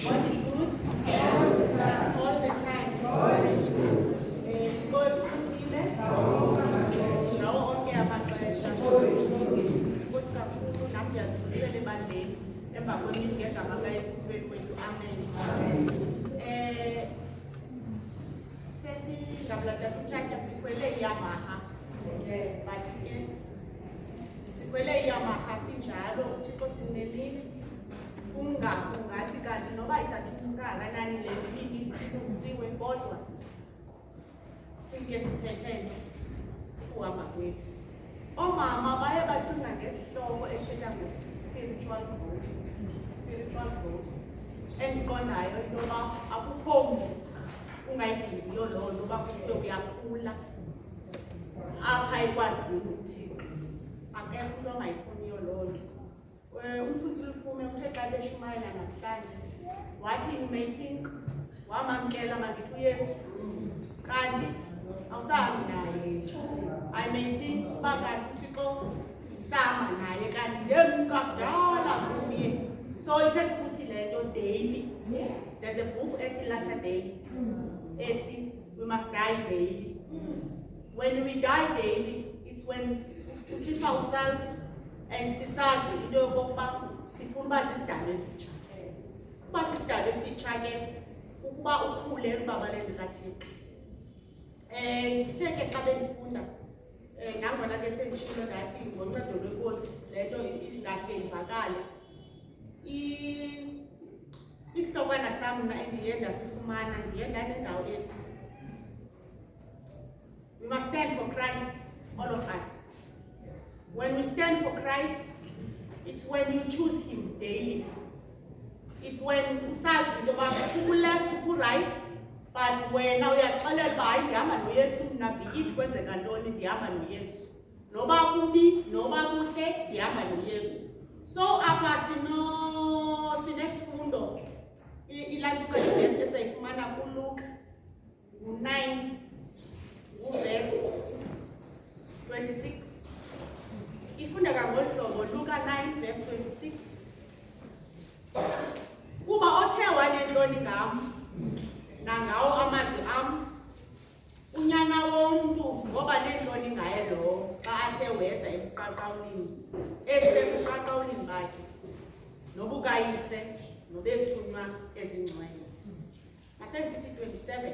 God is good all the time. God uphile ngawo onke amaxesha. Nkosi kakhulu nam ndiyazibuyisela ebandleni emva kwemini ngegama kaYesu wethu. Amen. Sesingabulada kuthatha sikhwele iYamaha, but ke sikhwele iYamaha sinjalo uThixo simnelile. Ungathi kanti noba isakicinga kanani le mini siwe kodwa sike siphethene ukuhamba kwethu. Omama baye bacinga ngesihloko esithetha nge-spiritual growth endiqondayo into yoba akukho mntu ungayidingiyo loo nto uba kuthiwe uyakhula apha ekwazini uThixo. Akekho umntu ongayifuniyo loo nto. Umfundisi Lufume uthe xa beshumayela namhlanje wathi you may think wamamkela mangithi uYesu kanti awusahambi naye. I may think uba kanti uThixo sahamba naye kanti ndemkadala kuye. So ithetha ukuthi le nto daily. There's a book ethi Latter Day ethi we must die daily. When we die daily, it's when we see ourselves and sisazi into yokokuba sifuna uba sisidalwe esitsha. Uba sisidalwe esitsha ke ukuba ukhule elubabaleni likaThixo. Ndithe ke xa bendifunda nangona ke senditshilo ndathi ngoncedo lwenkosi le nto ingaske ivakale. Isihlokwana sam mna endiye ndasifumana ndiye ndanendawo ethi we must stand for Christ, all of us. When we stand for Christ, it's when you choose him daily. It's when usazi into yoba who left, who right, but wena uyazixelela uba hayi ndihamba noYesu mna be it kwenzeka ntoni ndihamba noYesu. Noba kubi, noba kuhle ndihamba noYesu. So apha sinesifundo ilantuka ivesi esayifumana kuLuka 9 verse 26. Ifunda ngangolu Luka 9 verse 26. Kuba othe wanentloni ngam nangawo amazwi am unyana womntu ngoba nentloni ngaye lo xa athe weza ebuqaqawulini esebuqaqawulini bakhe nobukayise nobezithunywa ezingcwele. Masesithi 27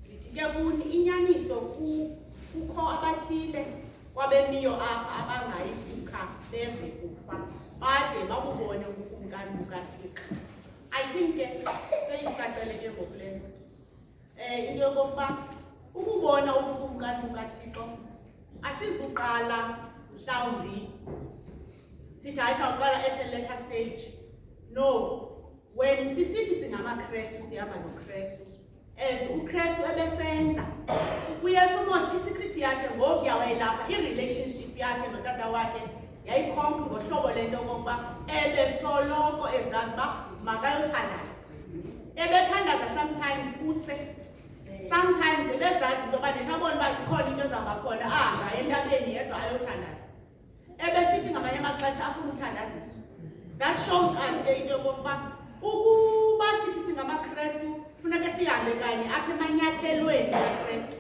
lithi ke kuni inyaniso kukho abathile kwabemiyo apha abangayivuka beve kufa bade babubone ubukumkani bukaThixo. I think seyicacele ke ngoku le nto into yokokuba ukubona ubukumkani bukaThixo asizuqala mhlawumbi sithi hayi sawuqala at a later stage. No, when sisithi singamaKrestu sihamba noKrestu as uKrestu ebesenza uYesu mos isikrithi yakhe ngoku yawayilapha i-relationship yakhe notata wakhe yayikhonka ngohlobo lento okokuba ebesoloko ezazi uba makayothandaza. Ebethandaza sometimes kuse, sometimes ebezazi into yoba ndithi abone uba ikhona into ezawuba khona ahamba entabeni yedwa ayothandaza. Ebesithi ngamanye amaxesha afuna uthandaziswa. That shows us into yokokuba ukuba sithi singamaKrestu funeka sihambe kanye apha emanyathelweni kaKrestu.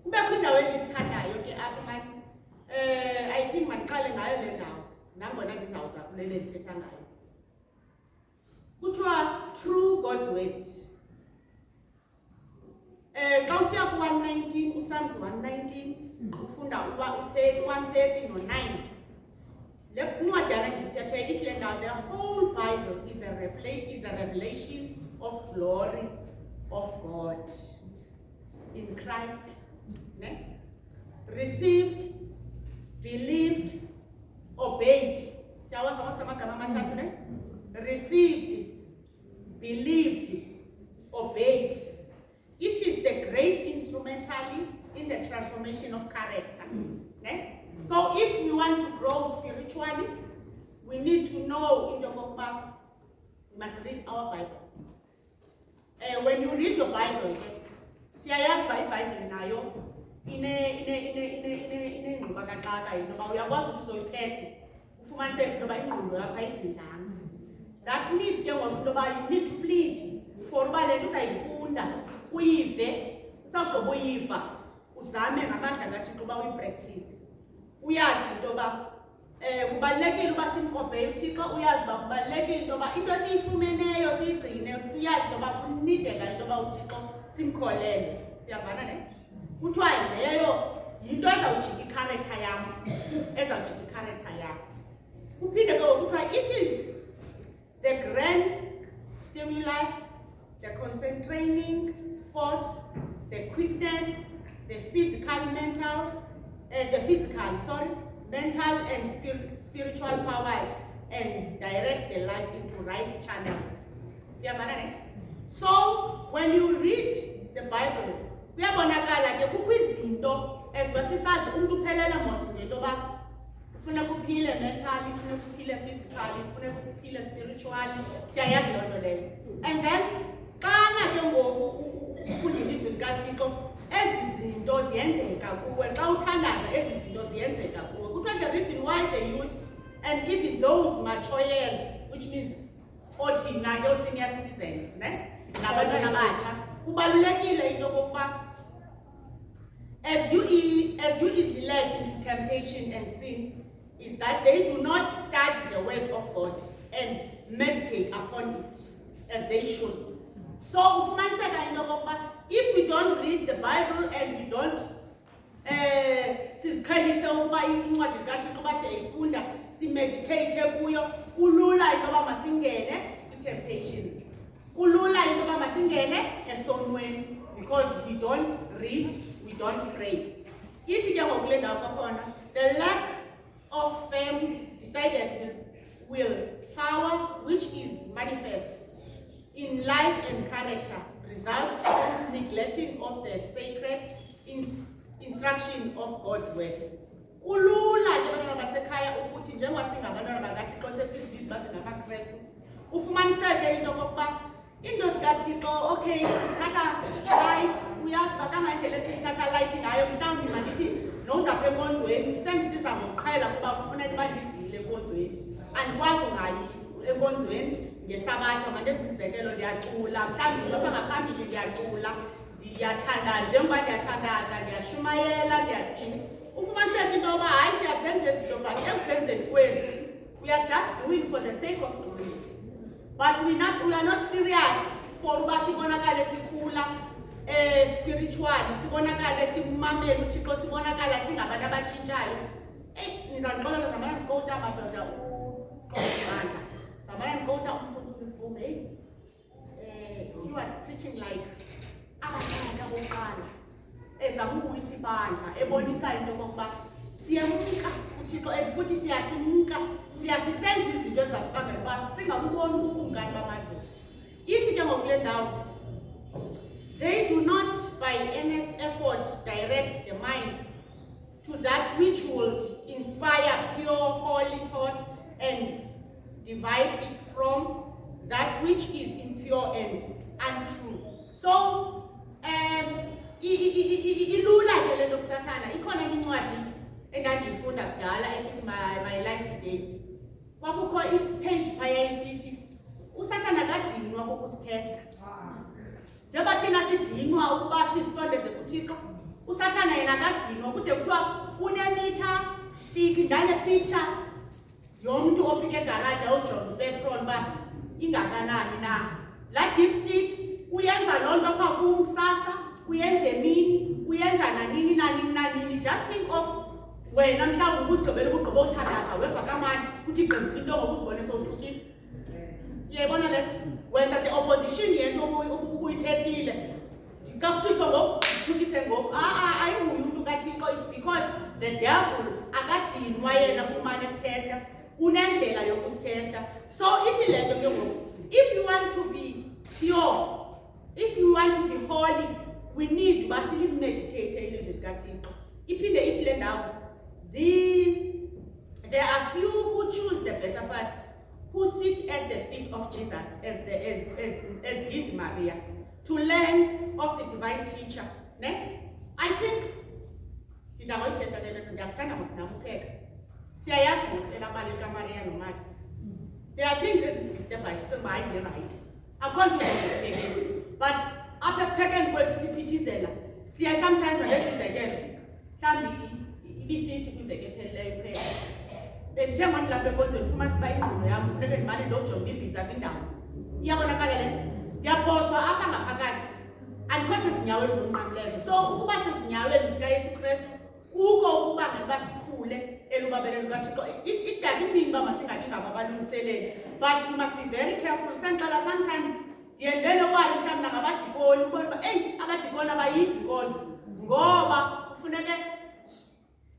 Kubekho indawo endizithandayo ke apha mani I think mandiqale ngayo le ndawo nangona ndizawuza kule ndithetha ngayo. Kuthiwa through God's word. Xa usiya ku-119 uPsalms 119 ufunda uba 130 no-9 le ncwadana ndiphethe ithi le ndawo the whole Bible is a revelation of glory of God in Christ. Ne? Received, believed, obeyed. Siyawazi amagama amathathu ne? Received, believed, obeyed. It is the great instrumentally in the transformation of character. Ne? So if we want to grow spiritually, we need to know in the book, we must read our Bible. When you read your Bible, siyayazi uba iBhayibhile nayo inengxubakaxaka yinto uba uyakwazi ukuthi soyiphethe ufumaniseke into yoba ingqondo yakho ayizinzanga. That means you need split for uba le nto uzayifunda uyive usawugqiba uyiva uzame ngamandla kaThixo uba uyipractice. Uyazi into yoba kubalulekile uba simkobhe uThixo, uyazi uba kubalulekile into yoba into esiyifumeneyo siyigcine, uyazi into yoba kunideka into yoba uThixo simkholele. Siyavana ne? Kuthiwa leyo yinto ezawujika i-character yam, ezawujika i-character yam. Kuphinde ke kuthiwa it is the grand stimulus, the concentrating force, the quickness, the mental and spiritual powers, and directs the life into right channels. So when you read the Bible, kuyabonakala ke kukho izinto ezibasisazi umuntu uphelele mos ngento ba kufuneka uphile mentally, kufuneka uphile physically, kufuneka uphile spiritually. Siyayazi loo nto leyo. And then xana ke ngoku ufunda ilizwi likaThixo, ezi zinto ziyenzeka kuwe. Xa uthandaza ezi zinto ziyenzeka kuwe. Kuthiwa the reason why the youth and even those mature years, which means othina ke senior citizens, ne? Nabantwana abatsha, kubalulekile into yokokuba as you easily led into temptation and sin, is that they do not study the word of God and meditate upon it as they should. So ufumaniseka into yokokuba if we don't read the Bible and we don't siziqhelise ukuba incwadi kaThixo uba siyayifunda, simeditate kuyo, kulula into yoba masingene i-temptations, kulula into yoba masingene esonweni, because we don't read, we don't pray. Ithi ke ngokule ndawo kwakhona, the lack of firm decided will power which is manifest in life and character results from neglecting of the sacred instruction of God's word. Kulula ke abantwana basekhaya ukuthi njengoba singabantwana bakaThixo sesizizwe basingamaKristu, ufumaniseke into yokokuba into zikaThixo, okay, sithatha light, uyazi uba kangendlela esithatha light ngayo, mhlawumbi mandithi nozapha enkonzweni sendisiza ngokuqhela kuba kufuneka uba ndizile enkonzweni, andikwazi ungayi enkonzweni ngesabatha, mandenze umzekelo ndiyacula, mhlawumbi njengoba ngaphambili ndiyacula, ndiyathanda njengoba ndiyathandaza, ndiyashumayela, ndiyathini. Ufumaniseke into yoba hayi siyazenza izinto but ekusenzeni kwethu we are just doing for the sake of doing it. But we are not serious for uba sibonakale sikhula spiritually, sibonakale simamela uThixo, sibonakala singabantu abatshintshayo. Nizandixolela zamana ndikota madoda uqomandla, zamana ndikota umfundisi ulifume. He was preaching like abantwana bokuqala ezamubuyisa ibandla, ebonisa into yokokuba siyemka uThixo futhi siyasimka, siyasisenza izinto ezasibangela uba singabuboni ubungane bamazwe. Ithi ke ngokule ndawo, they do not by earnest effort direct the mind to that which would inspire pure holy thought and divide it from that which is impure and untrue. So ilula ke lento kusathana. Ikhona incwadi endandiyifunda kudala esithi my life today. Kwakukho ipage phaya isithi usathana kadinwa kokusithesta. Njengoba thina sidinwa ukuba sisondeze kuThixo, usathana yena kadinwa kude kuthiwa unemitha stick ndane picture yomuntu ofike egarage ayojonga ipetrol uba ingakanani na. La dipstick uyenza loo nto apha kusasa, uyenze emini, uyenza nanini nanini nanini. Just think of wena mhlawumbi uzigqibela ukugqiba uthandaza weva kamandi uthi gqibha into ngokuzibone sowuthukisa. Yayibona le wenza the opposition yento ubuyithethile. Ndikakuthiswa ngoku uthukise ngoku. Ayinguye umntu kaThixo. It's because the devil akadinwa yena kumane sithesta, unendlela yokusithesta. So ithi le nto ke ngoku, if you want to be pure, if you want to be holy, we need to meditate ilizwi likaThixo. Iphinde ithi le ndawo, there are few who choose the better path, who sit at the feet of Jesus as did Maria, to learn of the divine teacher. Ne? I think ndiyakuthanda mos nakupheka. Siyayazi mos elabali likaMaria noMartha. There are things step by step by right. I can't do it. But after packing words to Pitizella, see, I sometimes I let it again. Ibisithi kwiveketheleyo phela bengithe ngondlapha ekonzweni ufuma siba ingqondo yami kufuneka ndimane ndojonga ibhizinisi indawo iyabonakala le ndiyaphoswa apha ngaphakathi andikho sezinyaweni zonqamlezo so ukuba sezinyaweni zikaYesu Kristu kuko ukuba ngaba sikhule elubabeleni lukaThixo. It doesn't mean uba masingabi ngababalungiseleli, but we must be very careful. Sandixela sometimes ndiyendele kwalo mhlawumbi nangabadikoni ubona uba eyi abadikoni abayivi inkonzo ngoba kufuneke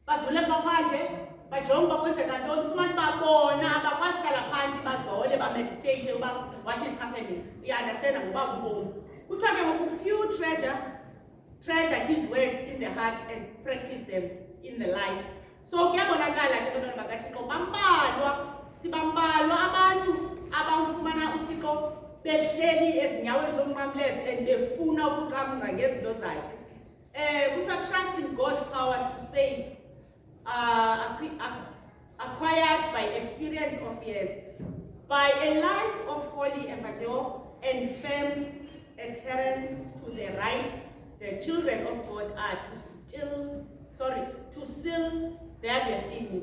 bazule baphandle bajonge uba kwenzeka ntoni ufumane babona abakwazi hlala phantsi bazole bameditate uba what is happening. Uya-understanda ngoba ubomi kuthiwa ke ngoku few treasure his words in the heart and practice them in the life. So kuyabonakala ke bantwana bakaThixo sibambalwa abantu abamfumana uThixo behleli ezinyaweni zomnqamlezo and befuna ukucamngca ngezinto zakhe. Kuthiwa trust in God's power to save, acquired by experience of years, by a life of holy evangel and firm adherence to the right. The children of God are to seal their destiny.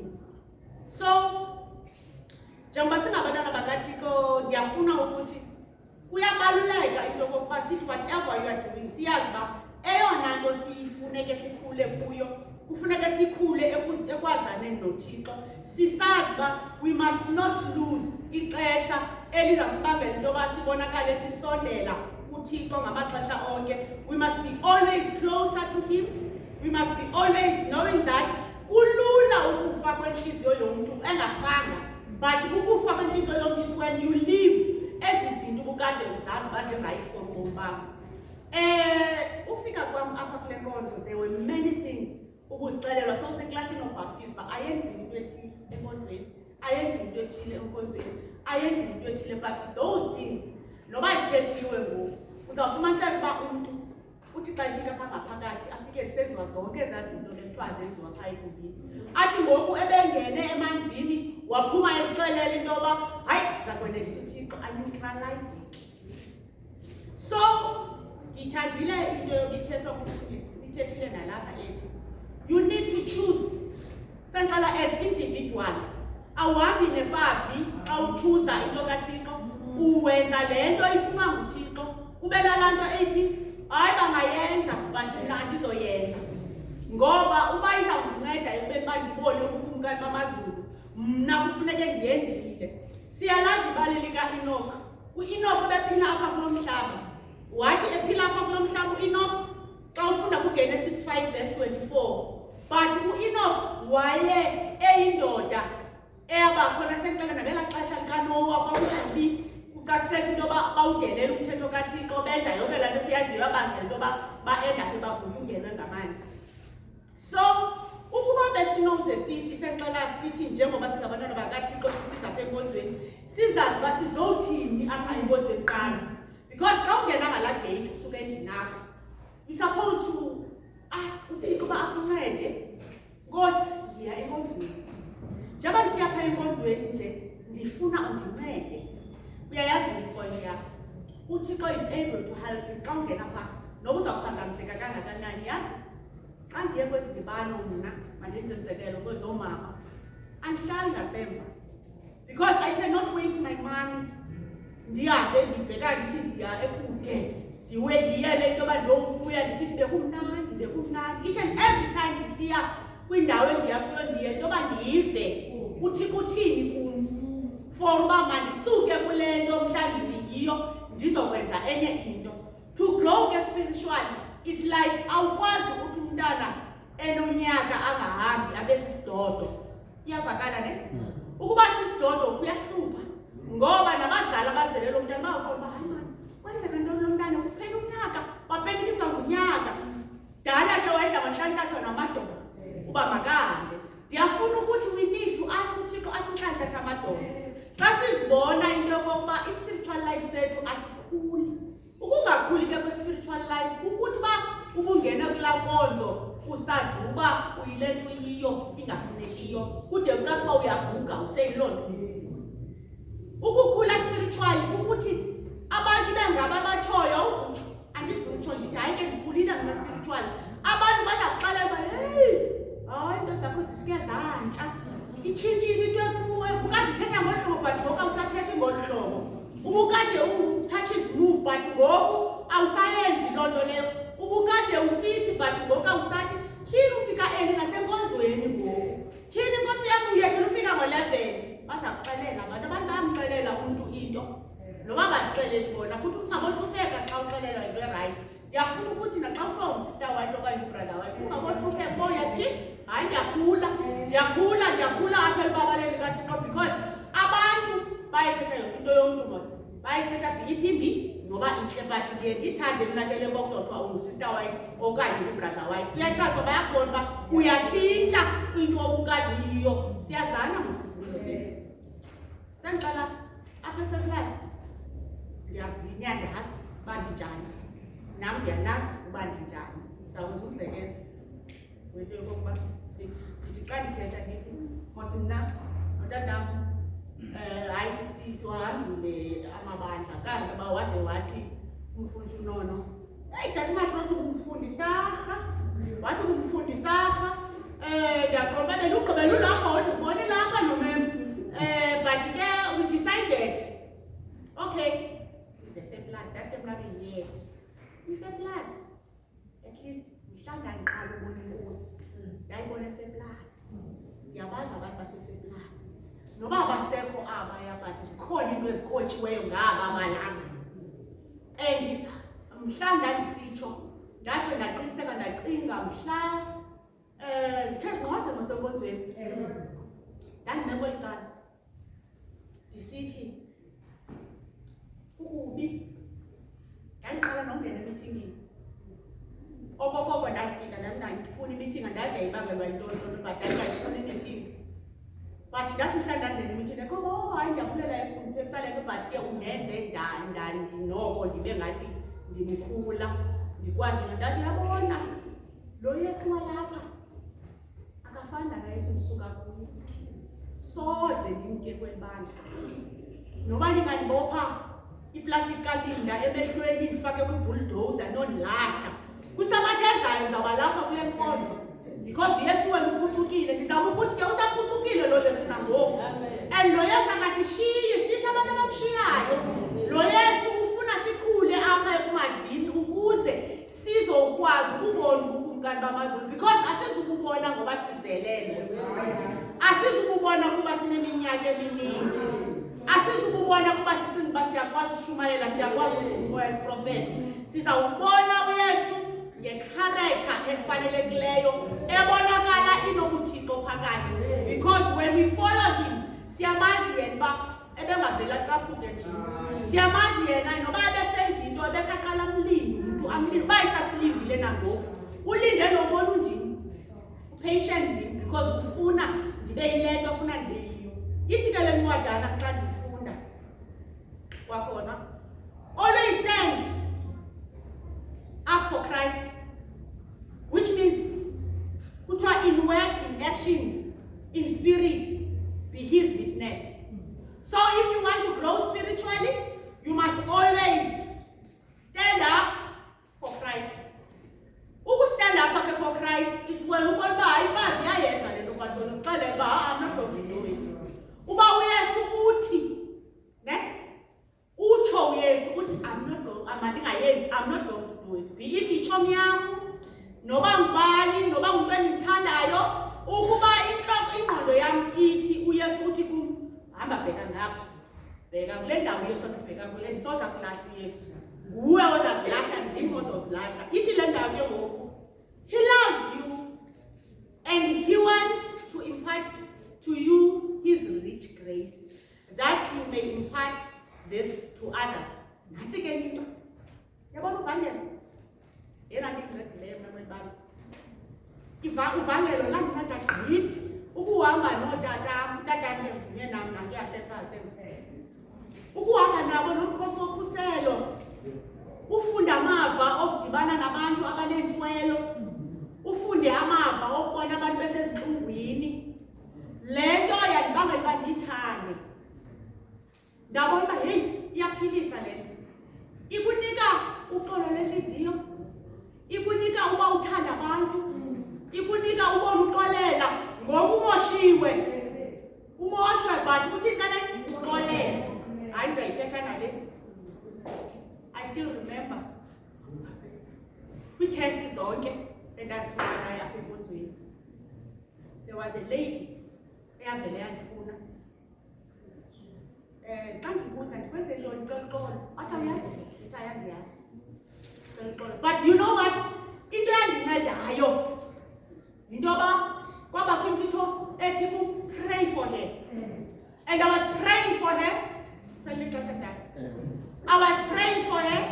So, njengoba singabantwana bakaThixo ndiyafuna ukuthi kuyabaluleka into yokokuba sithi whatever you are doing siyazi uba eyona nto sifuneke sikhule kuyo kufuneke sikhule ekwazaneni noThixo. Sisazi uba we must not lose ixesha elizasibambela into yoba sibonakale sisondela uThixo ngamaxesha onke. We must be always closer to him. We must be always knowing that kulula ukufa kwenhliziyo yomntu engafanga, but ukufa kwenhliziyo yomntu is when you live ezi zinto ubukade uzazi baze right for ubomi bakho. Ufika kwam apha kule nkonzo there were many things ukuzicelelwa sowuseklasini obaptist uba ayenzile into ethile enkonzweni, ayenzile into ethile enkonzweni, ayenzile into ethile, but those things noba zithethiwe ngoku uzawufumaniseka uba umntu uthi xa ifika phaa ngaphakathi afike zisenziwa zonke ezaa zinto lekuthiwa zenziwa phaa egumbini. Athi ngoku ebengene emanzini waphuma ezixelela into yoba hayi ndiza kwenelisa uThixo aneutralize. So ndithandile into ithethwa kumfundisi ithethile nalapha ethi you need to choose. Sandixela as individual awuhambi nepavi xa uchuza into kaThixo uwenza le nto ifuna nguThixo ube nalaa nto ethi hayi bangayenza but mna ndizoyenza ngoba uba iza kundinceda ekubeni uba ndibone ubukumkani bamazulu mna kufuneke ndiyenzile. Siyalazi ibali lika-Enoch. U-Enoch bephila apha kulo mhlaba wathi ephila apha kulo mhlaba u-Enoch xa ufunda kuGenesis 5 verse 24 but u-Enoch waye eyindoda eyabakhona sendixela nangela xesha likaNowa kwakungabi kucaciseka into yoba bawungenele umthetho kaThixo benza yonke laa nto siyaziyo abangela into yoba baendaphe babhuyungelwe ngamanzi. So ukuba besinoze sithi sendixela sithi njengoba singabantwana bakaThixo sisiza apha enkonzweni sizazi uba sizowuthini apha enkonzweni qala, because xa ungena ngalaa gate usuke endlini akho you supposed to ask uThixo uba akuncede. Nkosi ndiya enkonzweni, njengoba ndisiya phaa enkonzweni nje ndifuna undincede. Uyayazi ikhona yakho uThixo is able to help you xa ungena phaa noba uzawuphazamiseka kangakanani. Yazi xa ndiye kwezi ndibano mna mandenze umzekelo kwezoomama andihlali ngasemva because I cannot waste my money ndihambe ndibheka ndithi ndiya ekude ndiyele into yoba ndiyobuya ndisithi bekumnandi. Each and every time ndisiya kwindawo endiya kuyo ndiye into yoba ndiyive uThixo uthini kum for uba mandisuke kule nto mhlawumbi ndiyiyo ndizokwenza enye into. To grow spiritually, it's like awukwazi ukuthi umntana enonyaka angahambi abe sisidodo. Iyavakala ne? Ukuba sisidodo kuyahlupha ngoba nabazali abazelele lo mntana bawuqonda uba hayi mani kwenzeka ntoni lo mntana kuphela umnyaka wapenikiswa ngunyaka. Dala ke wayedla nganhlanhlatho namadoda uba makahambe. Ndiyafuna ukuthi we need to ask uThixo asinhlanhlathe amadoda xa sizibona into yokokuba i-spiritual life sethu asikhuli. Ukungakhuli ke kwe-spiritual life ukuthi uba ubungene kulaa nkonzo usazi uba uyile nto iyiyo ingafunekiyo kude ucaca uba uyaguga useyiloo nto. siyazantsha itshintshile into ekuwe ukade uthetha ngohlobo but ngoku awusathethi ngoluhlobo ubukade uthatha izimove but ngoku awusayenzi loo nto leyo ubukade usithi but ngoku awusathi tyhini ufika eli nasenkonzweni ngoku tyhini inkosi yam uyekela ufika ngo-11 baza kuxelela abantu bamxelela umntu into noba bazixeleli bona futhi ungabotlupheka xa uxelelwa into erayithi ndiyafuna ukuthi naxa kuthiwa ngusista white okanye ubrother white ungabotlupheka bo uyathi hayi ndiyakhula apha elubabaleni kathixo because abantu bayithetha yonke into yomntu mos bayithetha ithimbi noba intle but ke ithande linakele kokuzothiwa ungusista white okanye ubrother white uyacaca bayakubona uba uyatshintsha kwinto obukade uyiyo siyazana ngosisibulo zethu sendiqala apha efeklasi ndiyandazi uba ndinjani nam ndiyanazi uba ndinjani ndizawukwenza umzekelo wento yokokuba ndithi xa ndithetha ndithi mos mna notatam hayi sisohambile amabandla kanti uba wade wathi umfundisi unono eyi tata umatrosi ungumfundisarha wathi ungumfundisarha ndiyaqola uba belugqibela ulapha wodibone lapha nomem but ke we decided okay size-Fairplus that ke mna ke yes i-Fairplus at least mhlawumbi ndiqala ubona inkosi ndayibona e-Fairplus ndiyabazi abantu base-Fairplus noba abasekho abaya but zikhona into ezikotshiweyo ngaba abalanga and mhla ndandisitsho ndatsho ndaqiniseka ndacinga mhla zikhe zingqwaze masenkonzweni ndandimeko licala ndisithi ukubi ndandiqala nongena emithingi okokoko ndafika ndandifuna imithingi andazi yayibangelwa yintonto but ndandingayifuna imithingi but ndathi mhla ndandena imithingi koba hayi ndiyabulela esikumphekisaleko but ke undenze noko ndibe ngathi ndimkhula ndikwazi ndathi yabona lo Yesu walapha akafani nala Yesu ndisuka kuyo soze ndimke kwebandla noba ndingandibopha iplastic kalinda emehlweni ndifake kwibulldozer nondilahla kwisabatha ezayo ndizawuba lapha kule nkonzo because Yesu wena uphuthukile ndizawuba ukuthi ke usaphuthukile lo Yesu nangoku and lo Yesu akasishiyi sithi abantu abamshiyayo lo Yesu ufuna sikhule apha ekumazini ukuze sizokwazi ukubona ubukumkani bamazulu because asizukubona ngoba sizelele asizukubona kuba sineminyaka emininzi asizukubona kuba sicinga uba siyakwazi ushumayela siyakwazi ukuba esiprofeti sizawubona uYesu ngekhareka efanelekileyo ebonakala inobuthixo phakathi because when we follow him siyamazi yena uba ebengavela caphuke nje siyamazi yena noba ebesenza into ebekhaqala mlindi umntu amlindi uba isasilindile nangoku ulinde lo mona undini upatient ndim because ufuna ndibe yile nto ofuna ndibe yiyo ithi ke le ncwadana xa ndifunda kwakhona always stand up for Christ, which means in word, in action, in spirit, be his witness. So if you want to grow spiritually, you must always stand up for Christ. Who stand up for Christ? It's when you go by, I'm not going to do it. Uba uyesu uthi, ne? Ucho uyesu uthi, I'm not going to do it. Be it ichomi yami, noba ngubani, noba ngumuntu engimthandayo, ukuba ingqondo yami ithi uyesu uthi kum, hamba bheka ngapha. Bheka kule ndawo uyesu athi bheka kuyo, ndisoza kulahla uyesu. Nguwe ozazilahla, ndim ozozilahla. Ithi le ndawo ke ngoku. He loves you and he wants to impart to you his rich grace that you may impart this to others. Nathi ke into. Yabona uvangelo. Yena ndikuncedileyo mna kwebandla. Uvangelo landinceda gqithi ukuhamba notatam, utatam ke nam nangiyahlepha ukuhamba nabo nomkhosi wokhuselo. Ufunda amava okudibana nabantu abanentswelo. Ufunde amava okubona abantu besezinhlungwini. Le nto yandibangela uba ndiyithande. Ndabona uba heyi iyaphilisa le nto. Ikunika uxolo lwenhliziyo. Ikunika uba uthanda abantu. Ikunika ubona uxolela ngoku umoshiwe umoshwe but uthi kana uxolele hayi ndizayithetha ngale. I still remember kwitest zonke endazifumana yapha enkonzweni there was a lady eyavele yandifuna xa ndibuza ndikwenze ntoni cela uxolo athi awuyazi ndithi ayandiyazi cela uxolo. But you know what, into yandincedayo yinto yoba kwabakho intitho ethi pray for her and I was praying for her. I was praying for her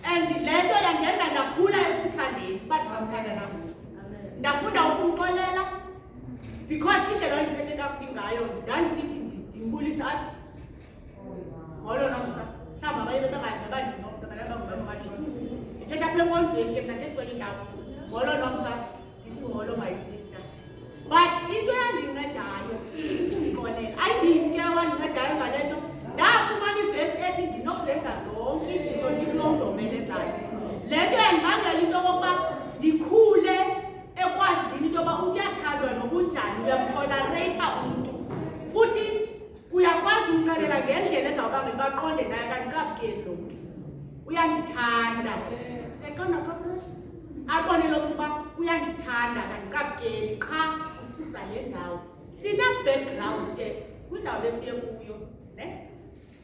and le nto yandenza ndakhula ekuthandeni uba ndizamthanda nam ndafunda ukumxolela because indlela endithethe kakubi ngayo ndandisithi ndimbulisa athi ngolo nomsa mhlawumbi abanye bebengazi noba ndinomsa balaba ngubamamathosi ndithetha apha enkonzweni ke mna ntethi kwenye indawo ngolo nomsa ndithi ngolo my sister. But into yandincedayo ukumxolela ayindini ke wandincedayo ngale nto ndafumana ivesi ethi ndinokuzenza zonke izinto ndikulozomelezayo. Le nto yandibangela into yokokuba ndikhule ekwazini into yoba uyathandwa nobunjani uyamtolereyitha umntu futhi uyakwazi umxelela ngendlela ezawubangela baqonde naye kandicabukeli lo mntu uyandithanda eqonda abone lo mntu uba uyandithanda kandicabukeli qha ususa le ndawo. Sina-background ke kwindawo besiye kuyo ne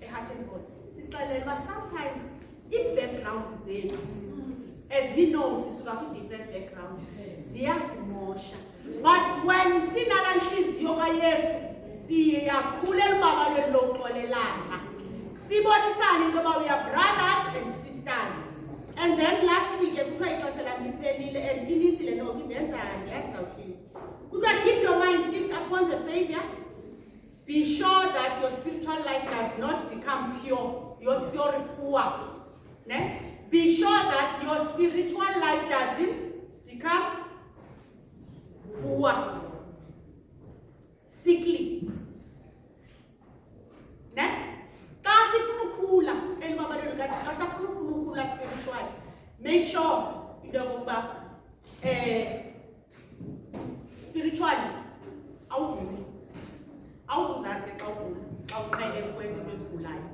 eHartenbos sixelela uba sometimes ii-backgrounds zethu as we know sisuka kwi-different background ziyasimosha but when sinala ntliziyo kayesu siyakhulela ubaba lwethu lokuxolelana sibonisane into yoba we are brothers and sisters. And then lastly ke kuthiwa ixesha lam liphelile and inintsi le nto ke indenza ndiyazizawuthini kuthiwa keep your mind fixed upon the Savior. Be sure that your spiritual life does not become pure, your poor. Ne? Be sure that your spiritual life doesn't become poor, sickly. Ne? Xa sifuna ukukhula elibabalelo kathi xa sifuna ukukhula spiritual, make sure into yokuba spiritually awuzuzazi ke xa ugula xa uqhele ukwenza into ezigulayo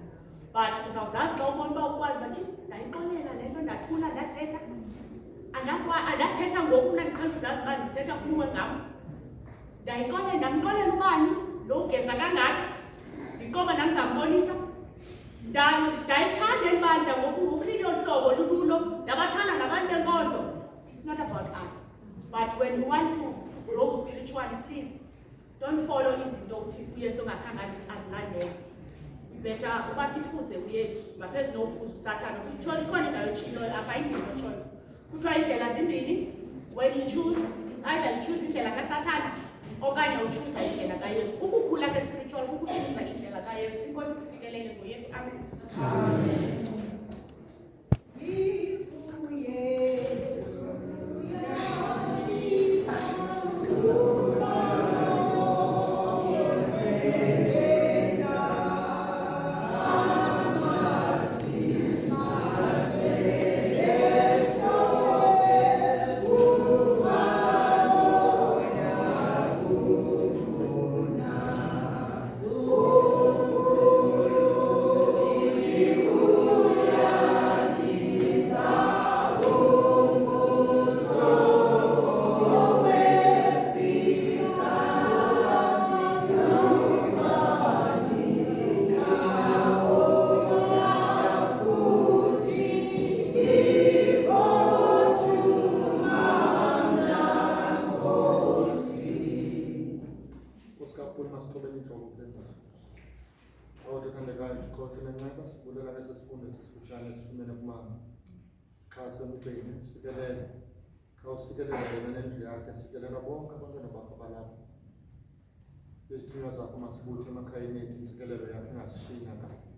but uzawuzazi xa ubona uba ukwazi bathi ndayixolela le nto ndathula ndathetha andathetha ngoku mna ndiqhela uzazi uba ndithetha kuwe ngam ndayixolela ndamxolela ubani lo ugeza kangaka ndiqoba nam ndizambonisa ndayithanda elibandla ngoku lilo hlobo lululo ndabathanda nabantu benkonzo. It's not about us but when you want to grow spiritually, please don't follow izinto ukuthi uyesu ongakhange azilandele. Better uba sifuze uyesu ngaphezu nofuza usathane kuthiwa ikhona indawo etshiloyo apha indlela otshoyo kuthiwa indlela zimbini when you choose it's either you choose indlela kasathana okanye uchuza indlela kayesu. Ukukhula ke-spiritual kukuchuza indlela kayesu. Inkosi sikelele ngoyesu. Amen. Amen. Sikelela bonke abantwana bakho balapha. Izithunywa zakho masibuthe emakhayeni ethu intsikelelo yakho ingasishiyi nakanye.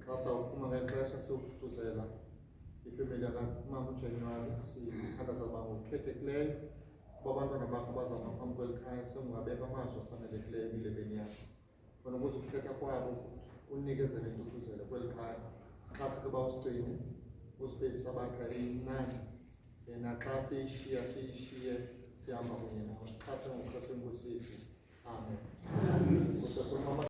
Xa sawuphuma ngexesha siyokuthuthuzela ifemeli yakamama uJanuwari sithandaza uba ngokukhethekileyo kuba abantwana bakho bazama phambi kweli khaya sengungabeka amazwi afanelekileyo emilebeni yakho. Khona ukuze ukuthetha kwabo unikezele intuthuzelo kweli khaya. Sikhase ke uba usigcine usipeyisa abakha eyinani naxa siyishiye sihamba kunye nawe. Sithathe ngoKristu iNkosi yethu. Amen.